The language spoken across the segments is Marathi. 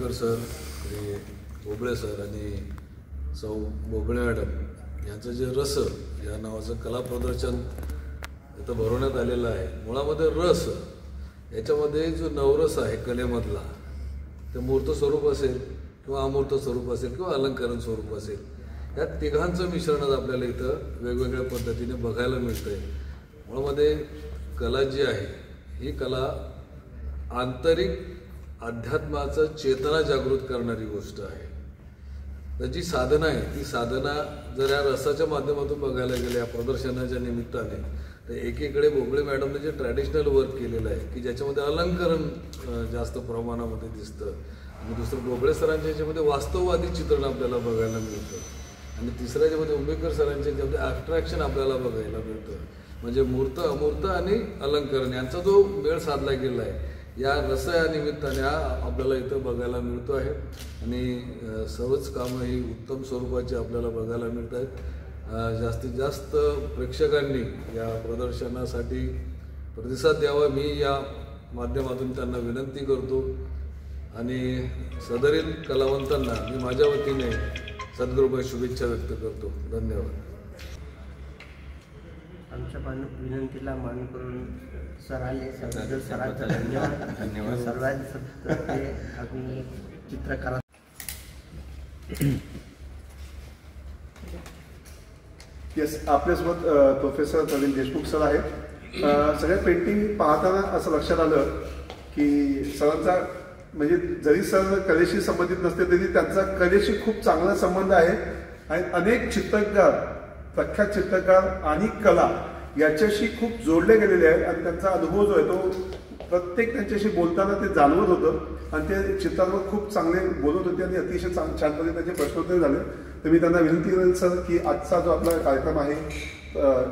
उमेकर सर आणि बोबळे सर आणि सौ बोबळे मॅडम यांचं जे रस या नावाचं कला प्रदर्शन इथं भरवण्यात आलेलं आहे. मुळामध्ये रस याच्यामध्ये जो नवरस आहे कलेमधला, ते मूर्त स्वरूप असेल किंवा अमूर्त स्वरूप असेल किंवा अलंकरण स्वरूप असेल, या तिघांचं मिश्रणच आपल्याला इथं वेगवेगळ्या पद्धतीने बघायला मिळतं आहे. मुळामध्ये कला जी आहे ही कला आंतरिक अध्यात्माचं चेतना जागृत करणारी गोष्ट आहे. तर जी साधना आहे ती साधना जर या रसाच्या माध्यमातून बघायला गेल्या या प्रदर्शनाच्या निमित्ताने, तर एकीकडे बोबळे मॅडमने जे ट्रॅडिशनल वर्क केलेलं आहे की ज्याच्यामध्ये अलंकरण जास्त प्रमाणामध्ये दिसतं, आणि दुसरं बोबळे सरांच्या याच्यामध्ये वास्तववादी चित्रण आपल्याला बघायला मिळतं, आणि तिसऱ्या याच्यामध्ये उमेकर सरांच्या याच्यामध्ये ॲब्स्ट्रॅक्शन आपल्याला बघायला मिळतं. म्हणजे मूर्त अमूर्त आणि अलंकरण यांचा जो मेळ साधला गेला आहे या रस या निमित्ताने आपल्याला इथं बघायला मिळतो आहे. आणि सर्वच कामं ही उत्तम स्वरूपाची आपल्याला बघायला मिळत आहेत. जास्तीत जास्त प्रेक्षकांनी या प्रदर्शनासाठी प्रतिसाद द्यावा मी या माध्यमातून त्यांना विनंती करतो, आणि सदरील कलावंतांना मी माझ्या वतीने सद्गुरूभाई शुभेच्छा व्यक्त करतो. धन्यवाद. आमच्या विनंतीला मान करून सर आले, सरांचा धन्यवाद. सर्वांचे आम्ही चित्रकला येस, आपल्यासोबत प्रोफेसर प्रवीण देशमुख सर आहेत. सगळ्या पेंटिंग पाहताना असं लक्षात आलं की सरांचा म्हणजे जरी सर कलेशी संबंधित नसते तरी त्यांचा कलेशी खूप चांगला संबंध आहे, आणि अनेक चित्रकार, प्रख्यात चित्रकार आणि कला याच्याशी खूप जोडले गेलेले आहेत, आणि त्यांचा अनुभव जो आहे तो प्रत्येक त्यांच्याशी बोलताना ते जाणवत होतं, आणि ते चित्रांवर खूप चांगले बोलत होते आणि अतिशय छान पद्धतीने त्यांचे प्रश्नोत्तर झाले. तर मी त्यांना विनंती करेन सर की आजचा जो आपला कार्यक्रम आहे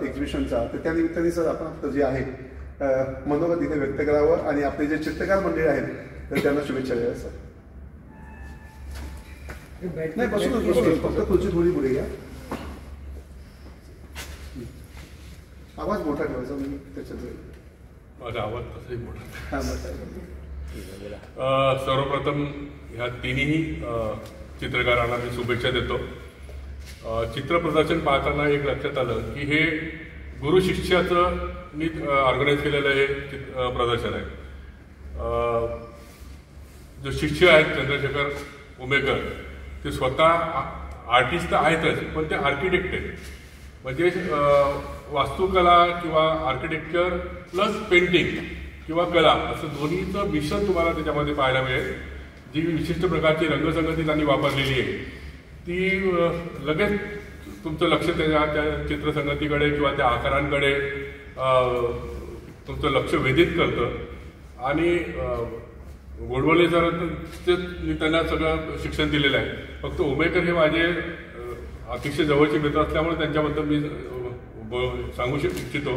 एक्झिबिशनचा, तर त्या निमित्ताने सर आपण जे आहे मनोगत इथे व्यक्त करावं, आणि आपले जे चित्रकार मंडळी आहेत तर त्यांना शुभेच्छा द्याव्या सर. नाही, बसून फक्त खुर्ची थोडी पुढे घ्या. आवाज मोठा ठेवायचा मी त्याच्यात. माझा आवाज तसाही मोठा. हां, सर्वप्रथम ह्या तिन्ही चित्रकारांना मी शुभेच्छा देतो. चित्र प्रदर्शन पाहताना एक लक्षात आलं की हे गुरु शिष्याचं मी ऑर्गनाईज केलेलं हे प्रदर्शन आहे. जो शिष्य आहेत चंद्रशेखर उमेकर, ते स्वतः आर्टिस्ट तर आहेतच, पण ते आर्किटेक्ट आहेत. म्हणजे वास्तुकला किंवा आर्किटेक्चर प्लस पेंटिंग किंवा कला असं दोन्हीचं मिश्रण तुम्हाला त्याच्यामध्ये पाहायला मिळेल. जी विशिष्ट प्रकारची रंगसंगती त्यांनी वापरलेली आहे ती लगेच तुमचं लक्ष त्या चित्रसंगतीकडे किंवा त्या आकारांकडे तुमचं लक्ष वेधित करतं. आणि गोडबोले सर मी त्यांना सगळं शिक्षण दिलेलं आहे. फक्त उमेकर हे माझे अतिशय जवळचे मित्र असल्यामुळे त्यांच्याबद्दल मी सांगू इच्छितो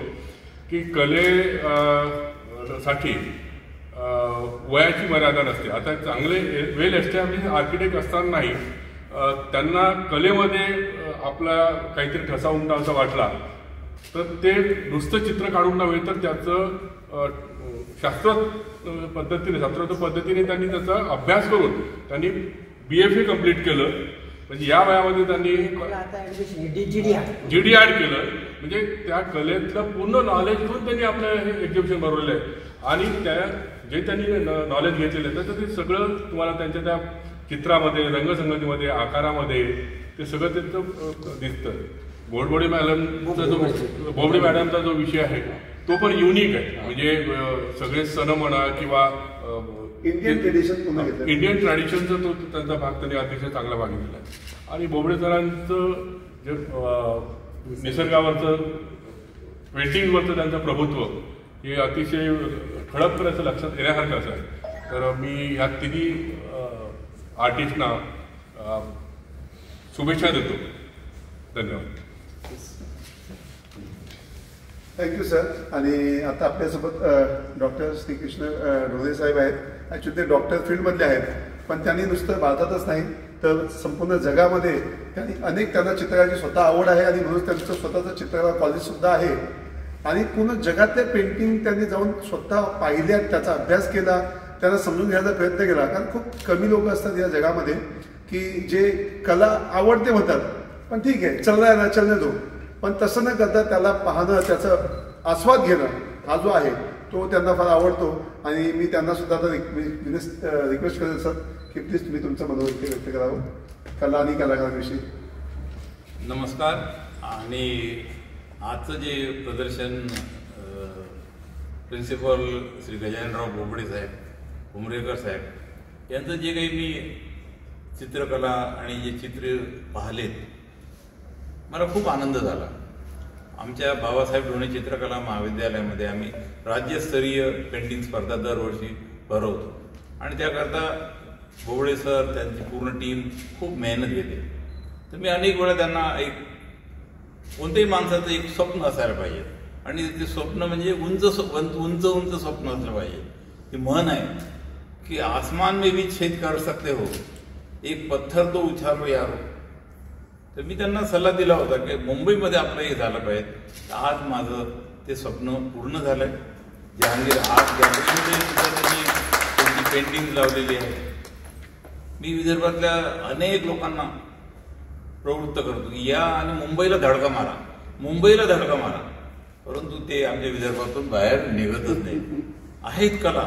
की साठी वयाची मर्यादा नसते. आता चांगले वेल एस्टॅब्लिश आर्किटेक्ट असतानाही त्यांना कलेमध्ये आपला काहीतरी ठसा उमटा वाटला तर ते नुसतं चित्र काढून नव्हे तर त्याचं शास्त्रोक्त पद्धतीने त्यांनी त्याचा अभ्यास करून त्यांनी BFA कंप्लीट केलं. म्हणजे या वयामध्ये त्यांनी GD ॲड केलं. म्हणजे त्या कलेतलं पूर्ण नॉलेज घेऊन त्यांनी आपलं हे एक्झिबिशन भरवलेलं आहे. आणि त्या जे त्यांनी नॉलेज घेतलेलं आहे तर ते सगळं तुम्हाला त्यांच्या त्या चित्रामध्ये, रंगसंगतीमध्ये, आकारामध्ये ते सगळं त्यांचं दिसतं. बोबळे मॅडमचा जो विषय आहे तो पण युनिक आहे. म्हणजे सगळे सण म्हणा किंवा इंडियन ट्रॅडिशनचा तो त्यांचा भाग त्यांनी अतिशय चांगला भाग घेतला आहे. आणि बोबळे सरांचं जे निसर्गावरचं पेंटिंगवरचं त्यांचं प्रभुत्व हे अतिशय ठळकपणे असं लक्षात येण्यासारखं असं आहे. तर मी ह्या तिन्ही आर्टिस्टना शुभेच्छा देतो. धन्यवाद. Thank you sir. आणि आता आपल्यासोबत डॉक्टर श्रीकृष्ण ढोले साहेब आहेत. ॲक्च्युली ते डॉक्टर फील्डमधले आहेत, पण त्यांनी नुसतं भारतातच नाही तर संपूर्ण जगामध्ये त्यांना चित्रकलेची स्वतः आवड आहे, आणि म्हणून त्यांचं स्वतःचं चित्रकला कॉलेजसुद्धा आहे. आणि पूर्ण जगातले पेंटिंग त्यांनी जाऊन स्वतः पाहिल्यात, त्याचा अभ्यास केला, त्यांना समजून घ्यायचा प्रयत्न केला. कारण खूप कमी लोक असतात या जगामध्ये की जे कला आवडते म्हणतात, पण ठीक आहे चलने दो, पण तसं न करता त्याला पाहणं, त्याचं आस्वाद घेणं हा जो आहे तो त्यांना फार आवडतो. आणि मी त्यांना सुद्धा आता रिक्वेस्ट करेन सर की प्लीज तुम्ही तुमचं मनोगत व्यक्त करावं कला आणि कलाकारांविषयी. नमस्कार. आणि आजचं जे प्रदर्शन प्रिन्सिपल श्री गजाननराव बोबडे साहेब, उमरेकर साहेब यांचं जे काही मी चित्रकला आणि जे चित्र पाहिलेत, मला खूप आनंद झाला. आमच्या बाबासाहेब ढोणे चित्रकला महाविद्यालयामध्ये आम्ही राज्यस्तरीय पेंटिंग स्पर्धा दरवर्षी भरवतो आणि त्याकरता बोबडे सर, त्यांची पूर्ण टीम खूप मेहनत घेते. तर मी अनेक वेळा त्यांना कोणत्याही माणसाचं एक स्वप्न असायला पाहिजे आणि ते स्वप्न म्हणजे उंच स्वप्न असलं पाहिजे. ती म्हण आहे की आसमान में भी छेद कर सकते हो, एक पत्थर तो उछालो यारो. तर मी त्यांना सल्ला दिला होता की मुंबईमध्ये आपलं हे झालं पाहिजे. आज माझं ते स्वप्न पूर्ण झालंय. जहांगीर आर्ट गॅलरीमध्ये सुद्धा त्यांनी त्यांची पेंटिंग लावलेली आहे. मी विदर्भातल्या अनेक लोकांना प्रवृत्त करतो की या आणि मुंबईला धडका मारा, परंतु ते आमच्या विदर्भातून बाहेर निघतच नाही. आहेत कला,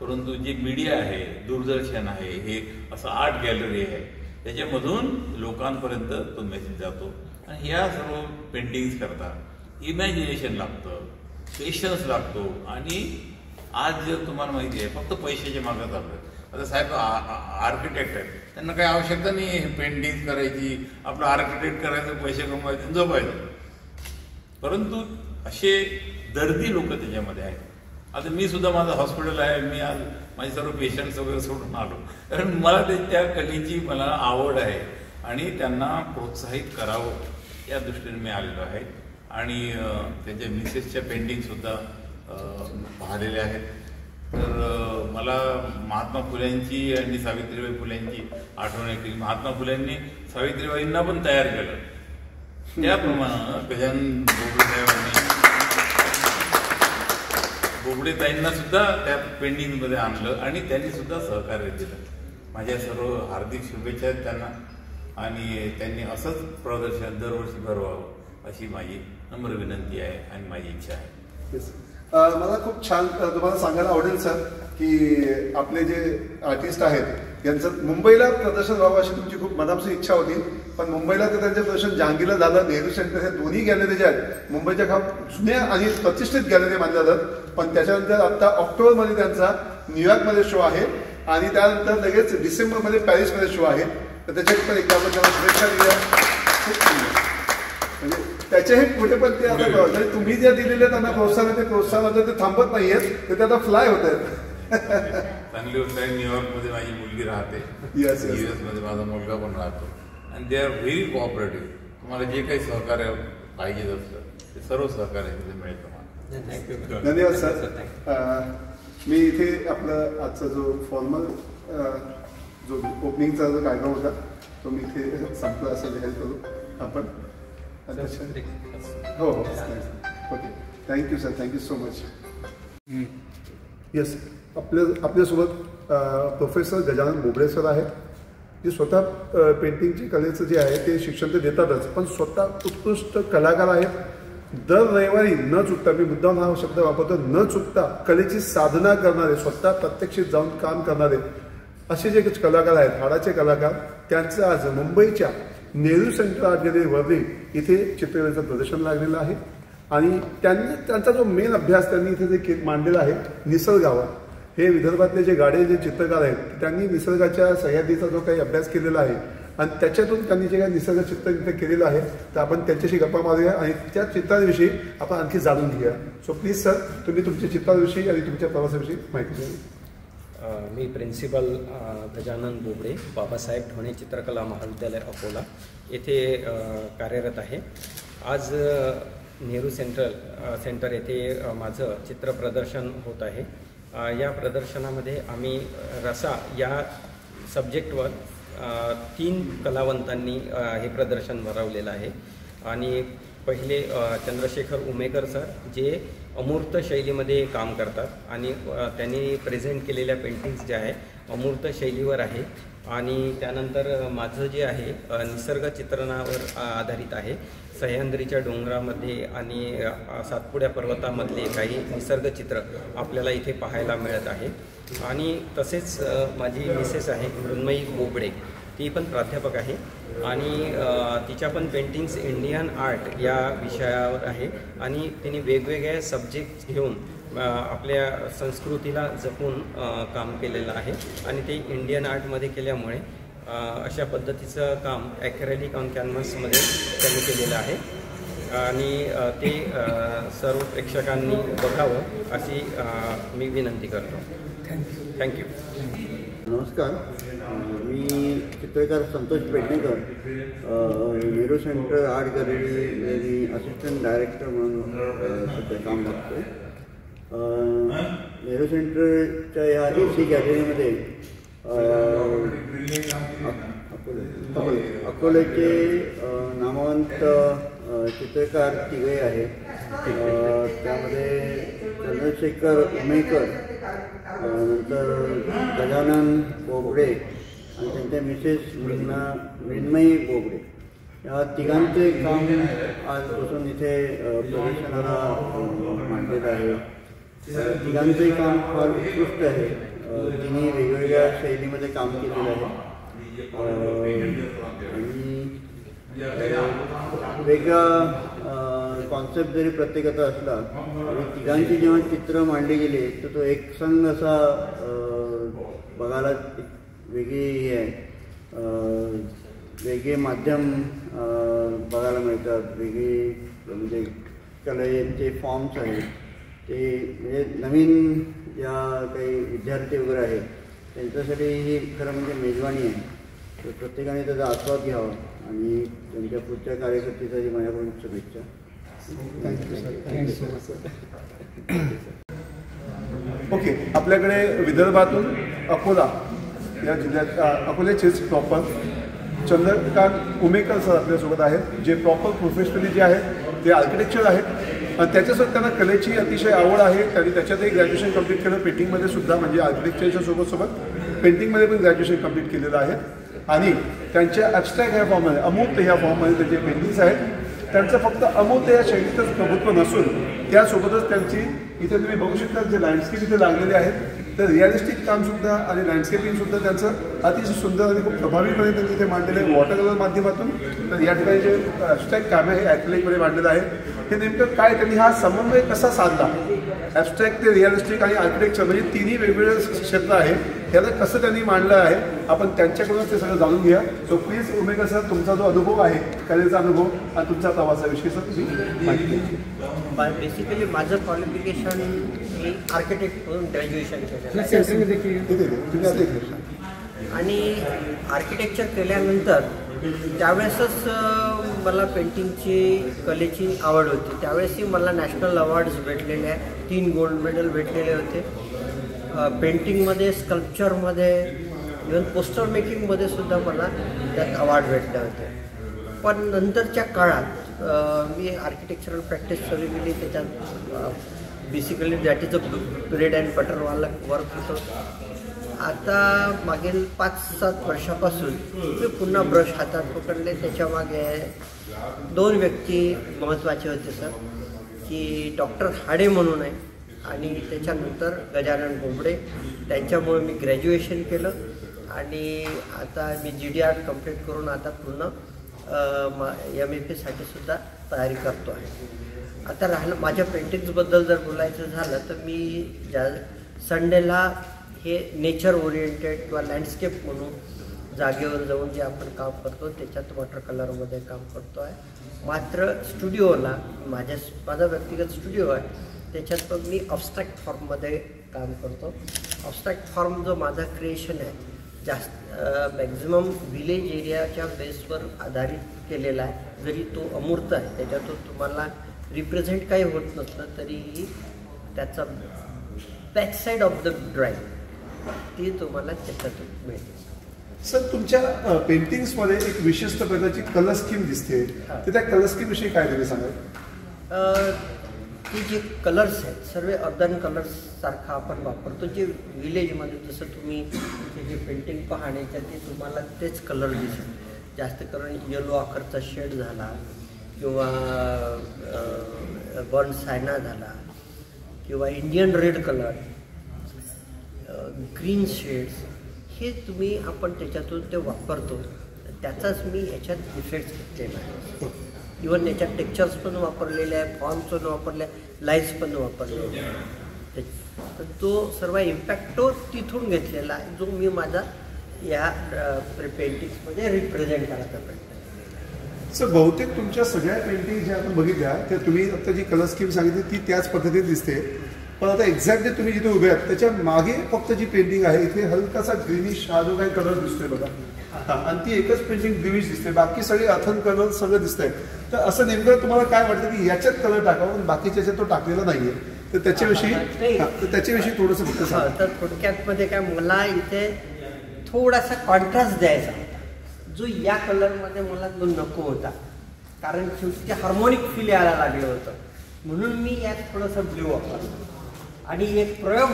परंतु जे मीडिया आहे, दूरदर्शन आहे, हे असं आर्ट गॅलरी आहे, त्याच्यामधून लोकांपर्यंत तो मेसेज जातो. आणि ह्या सर्व पेंटिंग्स करता इमॅजिनेशन लागतं, पेशन्स लागतो. आणि आज जर तुम्हाला माहिती आहे फक्त पैशाच्या मागं चाललं. आता साहेब आर्किटेक्ट आहेत, त्यांना काही आवश्यकता नाही आहे पेंटिंग करायची, आपलं आर्किटेक्ट करायचं, पैसे कमवायचे, जपायचं. परंतु असे दर्दी लोक त्याच्यामध्ये आहेत. आता मी सुद्धा माझं हॉस्पिटल आहे, मी आज माझे सर्व पेशंट्स वगैरे सोडून आलो, कारण मला त्या कलेची मला आवड आहे आणि त्यांना प्रोत्साहित करावं या दृष्टीने मी आलेलो आहे. आणि त्यांच्या मिसेसच्या पेंटिंगसुद्धा पाहिलेल्या आहेत. तर मला महात्मा फुल्यांची आणि सावित्रीबाई फुल्यांची आठवण येते. महात्मा फुल्यांनी सावित्रीबाईंना पण तयार केलं, त्याप्रमाणे गजानन बोबडे साहेबांनी बोबडेताईंना सुद्धा त्या पेंटिंगमध्ये आणलं आणि त्यांनी सुद्धा सहकार्य दिलं. माझ्या सर्व हार्दिक शुभेच्छा आहेत त्यांना. आणि त्यांनी असंच प्रदर्शन दरवर्षी भरवावं अशी माझी नम्र विनंती आहे आणि माझी इच्छा आहे. मला खूप छान तुम्हाला सांगायला आवडेल सर की आपले जे आर्टिस्ट आहेत यांचं मुंबईला प्रदर्शन व्हावं अशी तुमची खूप मनापासून इच्छा होती. पण मुंबईला तर त्यांचं प्रदर्शन जहांगीरला झालं, नेहरू सेंटर, हे दोन्ही गॅलरी ज्या आहेत मुंबईच्या खूप जुन्या आणि प्रतिष्ठित गॅलरी मानल्या जातात. पण त्याच्यानंतर आता ऑक्टोबरमध्ये त्यांचा न्यूयॉर्कमध्ये शो आहे आणि त्यानंतर लगेच डिसेंबरमध्ये पॅरिसमध्ये शो आहे. तर त्याच्यात पण एकदा आपण त्यांना शुभेच्छा दिल्या. म्हणजे त्याच्याही पुढे पण ते आता तुम्ही जे दिलेले त्यांना प्रोत्साहन, ते प्रोत्साहन ते थांबत नाहीयेत, तर ते आता फ्लाय होत आहेत. चांगली गोष्ट आहे. न्यूयॉर्कमध्ये माझी मुलगी राहते, US मध्ये माझा मुलगा पण राहतो आणि दे आर व्हेरी कोऑपरेटिव्ह. तुम्हाला जे काही सहकार्य पाहिजे असतं ते सर्व सहकार्य तिथे मिळतं. धन्यवाद सर. मी इथे आपलं आजचा जो फॉर्मल जो ओपनिंगचा जो कार्यक्रम होता तो मी इथे संपला असं जाहीर करू आपण. हो हो okay. Thank you sir, thank you so much. Yes, आपल्यासोबत प्रोफेसर गजानन बोबडे सर आहेत, जे स्वतः पेंटिंगची कलेचं जे आहे ते शिक्षण ते देतातच, पण स्वतः उत्कृष्ट कलाकार आहेत. दर रविवारी न चुकता, मी मुद्दाम हा शब्द वापरतो, न चुकता कलेची साधना करणारे, स्वतः प्रत्यक्षित जाऊन काम करणारे असे जे कलाकार आहेत, हाडाचे कलाकार, त्यांचं आज मुंबईच्या Nehru centre art gallery Worli इथे चित्रकलेचं प्रदर्शन लागलेलं आहे. आणि त्यांचा जो मेन अभ्यास त्यांनी इथे जे मांडलेला आहे निसर्गावर, हे विदर्भातले जे गाडे जे चित्रकार आहेत त्यांनी निसर्गाच्या सह्याद्रीचा जो काही अभ्यास केलेला आहे आणि त्याच्यातून त्यांनी जे काही निसर्ग चित्र इथे केलेलं आहे, तर आपण त्यांच्याशी गप्पा मारूया आणि त्या चित्रांविषयी आपण आणखी जाणून घेऊया. सो प्लीज सर, तुम्ही तुमच्या चित्रांविषयी आणि तुमच्या प्रवासाविषयी माहिती द्या. मी प्रिन्सिपल गजानन बोबडे, बाबासाहेब ढोणे चित्रकला महाविद्यालय अकोला येथे कार्यरत आहे. आज नेहरू सेंटर येथे माझं चित्र प्रदर्शन होत आहे. या प्रदर्शनामध्ये आम्ही रसा या सब्जेक्टवर 3 कलावंतांनी हे प्रदर्शन भरवलेलं आहे आणि पहिले चंद्रशेखर उमेकर सर, जे अमूर्त शैलीमध्ये काम करतात आणि त्यांनी प्रेझेंट केलेल्या पेंटिंग्स ज्या आहे अमूर्त शैलीवर आहे. आणि त्यानंतर माझं जे आहे निसर्ग चित्रणावर आधारित आहे. सह्याद्रीच्या डोंगरामध्ये आणि सातपुड्या पर्वतामधले काही निसर्गचित्र आपल्याला इथे पाहायला मिळत आहे. आणि तसेच माझी मिसेस आहे मृण्मयी बोबडे, ती पण प्राध्यापक आहे आणि तिच्या पण पेंटिंग्स इंडियन आर्ट या विषयावर आहे आणि तिने वेगवेगळ्या सब्जेक्ट घेऊन आपल्या संस्कृतीला जपून काम केलेलं आहे आणि ते इंडियन आर्टमध्ये केल्यामुळे अशा पद्धतीचं काम ॲक्रेलिक ऑन कॅनव्हासमध्ये त्यांनी केलेलं आहे आणि ते सर्व प्रेक्षकांनी बघावं अशी मी विनंती करतो. थँक्यू. नमस्कार, मी चित्रकार Santosh Pednekar, Nehru centre art gallery assistant director म्हणून सध्या काम करतो. नेहरू सेंटरच्या या AC गॅलरीमध्ये अकोल्याचे नामवंत चित्रकार तिघे आहेत. त्यामध्ये चंद्रशेखर उमेकर, नंतर गजानन बोबडे आणि त्यांच्या मिसेस मृण्मयी बोबडे, या तिघांचे काम आजपासून इथे प्रदर्शनाला मांडलेलं आहे. तिघांचंही काम फार उत्कृष्ट आहे. तिन्ही वेगवेगळ्या शैलीमध्ये काम केलेलं आहे आणि वेगळा कॉन्सेप्ट जरी प्रत्येकाचा असला तरी तिघांची जेव्हा चित्र मांडली गेली तर तो एकसंग असा बघायला वेगळी हे आहे. वेगळे माध्यम बघायला मिळतात, वेगळे म्हणजे कलेचे फॉर्म्स आहेत ते, म्हणजे नवीन ज्या काही विद्यार्थी वगैरे आहेत त्यांच्यासाठी ही खरं म्हणजे मेजवानी आहे. तर प्रत्येकाने त्याचा आस्वाद घ्यावा आणि त्यांच्या पुढच्या कार्यकर्त्यासाठी माझ्याकडून शुभेच्छा. ओके, आपल्याकडे विदर्भातून अकोला या जिल्ह्यात अकोल्याचेच प्रॉपर चंद्रकांत उमेकर सर आपल्यासोबत आहेत, जे प्रॉपर प्रोफेशनली जे आहेत ते आर्किटेक्चर आहेत आणि त्याच्यासोबत त्यांना कलेची अतिशय आवड आहे. त्यांनी त्याच्यातही ग्रॅज्युएशन कंप्लीट केलं, पेंटिंगमध्ये सुद्धा, म्हणजे आर्किटेक्चरच्या सोबत पेंटिंगमध्ये पण ग्रॅज्युएशन कंप्लीट केलेलं आहे. आणि त्यांच्या ॲबस्ट्रॅक्ट ह्या फॉर्ममध्ये, अमूर्त ह्या फॉर्ममध्ये त्यांचे पेंटिंग्स आहेत. त्यांचं फक्त अमूर्त या शैलीतच प्रभुत्व नसून त्यासोबतच त्यांची इथे तुम्ही बघू शकता जे लँडस्केप इथे लागलेले आहेत, तर रिअलिस्टिक कामसुद्धा आणि लँडस्केपिंगसुद्धा त्यांचं अतिशय सुंदर आणि खूप प्रभावीपणे त्यांनी इथे मांडलेलं आहे वॉटर कलर माध्यमातून. तर या ठिकाणी जे ॲबस्ट्रॅक्ट काम आहे हे ॲक्रिलिकमध्ये मांडलेलं आहे. हे नेमकं काय, त्यांनी हा समन्वय कसा साधला, ॲबस्ट्रॅक्ट ते रिअलिस्टिक आणि आर्किटेक्चर म्हणजे तिन्ही वेगवेगळे क्षेत्र आहे, ह्याला कसं त्यांनी मांडलं आहे, आपण त्यांच्याकडूनच ते सगळं जाणून घ्या. सो प्लीज उमेकर सर, तुमचा जो अनुभव आहे, कलेचा अनुभव आणि तुमच्या प्रवासाविषयी सर तुम्ही माहिती द्या. बेसिकली माझं क्वालिफिकेशन मी आर्किटेक्ट म्हणून ग्रॅज्युएशन केलं आणि आर्किटेक्चर केल्यानंतर त्यावेळेसच मला पेंटिंगची कलेची आवड होती. त्यावेळेसही मला नॅशनल अवॉर्ड्स भेटलेले आहे, 3 गोल्ड मेडल भेटलेले होते. पेंटिंगमध्ये, स्कल्पचरमध्ये, इव्हन पोस्टर मेकिंगमध्ये सुद्धा मला त्यात अवॉर्ड भेटले होते. पण नंतरच्या काळात मी आर्किटेक्चरल प्रॅक्टिस सुरू केली. त्याच्यात basically that is a bread and बटरवाला वर्क होतं. आता मागील 5-7 वर्षापासून मी पुन्हा ब्रश हातात पकडले. त्याच्यामागे 2 व्यक्ती महत्त्वाचे होते सर, की डॉक्टर हाडे म्हणून आहे आणि त्याच्यानंतर गजानन बोबडे. त्यांच्यामुळे मी ग्रॅज्युएशन केलं आणि आता मी GD कंप्लीट करून आता पूर्ण MFA सुद्धा तयारी करतो आहे. आता राहिलं माझ्या पेंटिंग्सबद्दल जर बोलायचं झालं तर मी ज्या संडेला हे नेचर ओरिएंटेड किंवा लँडस्केप म्हणून जागेवर जाऊन जे आपण काम करतो त्याच्यात वॉटर कलरमध्ये काम करतो आहे. मात्र स्टुडिओला माझा व्यक्तिगत स्टुडिओ आहे, त्याच्यात पण मी अब्स्ट्रॅक्ट फॉर्ममध्ये काम करतो. अब्स्ट्रॅक्ट फॉर्म जो माझा क्रिएशन आहे जास्त मॅक्झिमम विलेज एरियाच्या बेसवर आधारित केलेला आहे. जरी तो अमूर्त आहे, त्याच्यातून तुम्हाला रिप्रेझेंट काही होत नसलं तरीही त्याचा बॅकसाईड ऑफ द ड्रॉइंग ती तुम्हाला त्याच्यातून मिळते. सर तुमच्या पेंटिंग्समध्ये एक विशिष्ट प्रकारची कलर स्कीम दिसते, तर त्या कलर स्कीम विषयी काय तुम्ही सांगाल? ते जे कलर्स आहेत सर्व अर्बन कलर्स सारखा आपण वापरतो. जे विलेजमध्ये जसं तुम्ही ते जे पेंटिंग पाहण्याच्या ते तुम्हाला तेच कलर दिसेल. जास्त करून येलो आखरचा शेड झाला किंवा बर्न सायना झाला किंवा Indian red colour, green shades, हे तुम्ही आपण त्याच्यातून ते वापरतो. त्याचाच मी याच्यात इफेक्ट्स घेतलेला आहे. इव्हन याच्यात टेक्स्चर्स पण वापरलेले आहे, फॉर्म्स पण वापरले, लाईन्स पण वापरलेले आहे. तर तो सर्व इम्पॅक्ट तो तिथून घेतलेला आहे, जो मी माझा या पेंटिंग्समध्ये रिप्रेझेंट करायचा प्रयत्न केला. सर बहुतेक तुमच्या सगळ्या पेंटिंग ज्या आपण बघितल्या त्या तुम्ही आता जी कलर स्कीम सांगितली ती त्याच पद्धतीने दिसते. पण आता एक्झॅक्टली तुम्ही जिथे उभे आहात त्याच्या मागे फक्त जी पेंटिंग आहे इथे हलकासा ग्रीनिश हा जो काही कलर दिसतोय बघा, आणि ती एकच पेंटिंग ग्रीनिश दिसते, बाकी सगळे अथन कलर सगळं दिसतंय. तर असं नेमकं तुम्हाला काय वाटतं की याच्यात कलर टाकावा पण बाकीच्या याच्यात तो टाकलेला नाहीये, तर त्याच्याविषयी थोडंसं फक्त सांगा. तर थोडक्यात मध्ये काय मला इथे थोडासा कॉन्ट्रास्ट द्यायचा होता, जो या कलरमध्ये मला तो नको होता, कारण शेवटी ते हार्मोनिक फील यायला लागलं होतं. म्हणून मी यात थोडंसं ब्ल्यू वापरलं आणि एक प्रयोग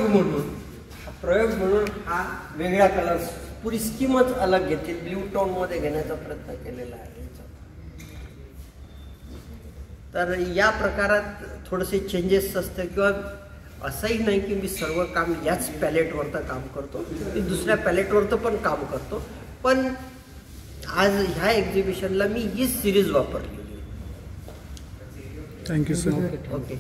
म्हणून हा वेगळा कलर पुरी स्कीमच अलग घेतली, ब्ल्यू टोनमध्ये घेण्याचा प्रयत्न केलेला आहे. तर या प्रकारात थोडेसे चेंजेस असतं, किंवा असंही नाही की मी सर्व काम याच पॅलेटवरतं काम करतो, मी दुसऱ्या पॅलेटवरतं पण काम करतो. पण आज ह्या एक्झिबिशनला मी हीच सिरीज वापरलेली. Thank you sir. ओके.